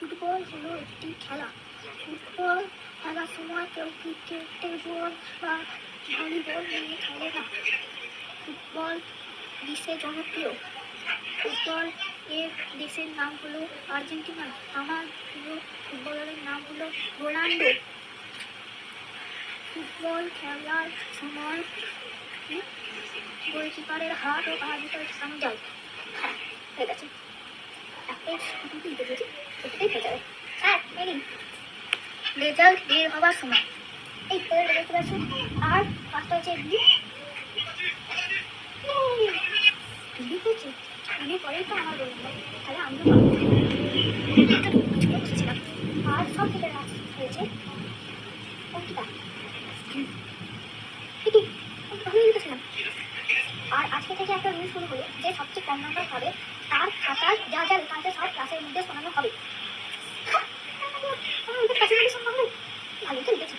Football হলো একটি খেলা। ফুটবল খেলার সময় কেউ ক্রিকেটের বল বা ভলিবল নিয়ে খেলে না। ফুটবল বিশ্বে জনপ্রিয়। ফুটবল এর দেশের নাম হলো আর্জেন্টিনা। আমার প্রিয় ফুটবলারের নাম হলো রোনাল্ডো। ফুটবল খেলার সময় গোলকিপারের হাত ও পা দুটো ঢাকানো যায়। হ্যাঁ, হয়ে গেছে। রেজাল্ট বের হওয়ার সময় এই দেখতে পাচ্ছি। আর পাঁচটা হচ্ছে হচ্ছে আমি পরেই তো আমার বললাম তাহলে আমিও ছিলাম। আর সব থেকে লাস্ট হয়েছে অঙ্কিতা। ছিলাম। আর আজকে থেকে একটা রুল শুরু হলো যে সবচেয়ে কম নাম্বার পাবে তার খাতায় যা যা লেখা আছে সব ক্লাসের মধ্যে শোনানো হবে। ভালো তো লিখেছি।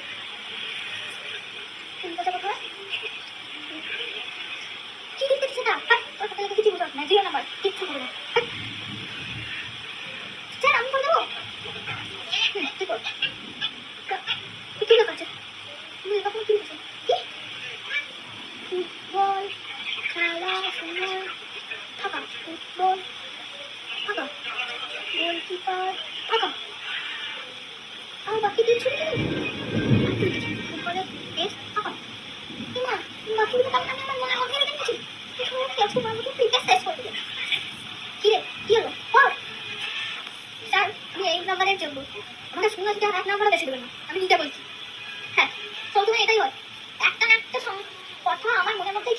কি লিখেছি সেটা তোর খাতা লিখে কিছু বুঝাস না, 0 নাম্বার কিচ্ছু করবে না। স্যার আমি করে দেবো। তুই কর। কি লেখা আছে? লেখা কি লিখেছে? ফুটবল খেলার সময় ফাঁকা। ফুটবল ফাঁকা। গোলকিপার ফাঁকা। আর বাকি কিছু নেই। ফুটবলের বেশ ফাঁকা। না বাকিগুলো আমি আমার মনের মধ্যে রেখে নিয়েছি। আজকে আমার মধ্যে প্রিপেয়ার শেষ করে দেবে। কি রে কি হলো বল। স্যার আমি এই নাম্বারের জন্য আমাকে শূন্য দিতে আর 1 নাম্বারও বেশি দেবেন না, আমি দিতে বলছি। হ্যাঁ সবসময় এটাই হয়, একটা না একটা কথা আমার মনের মধ্যেই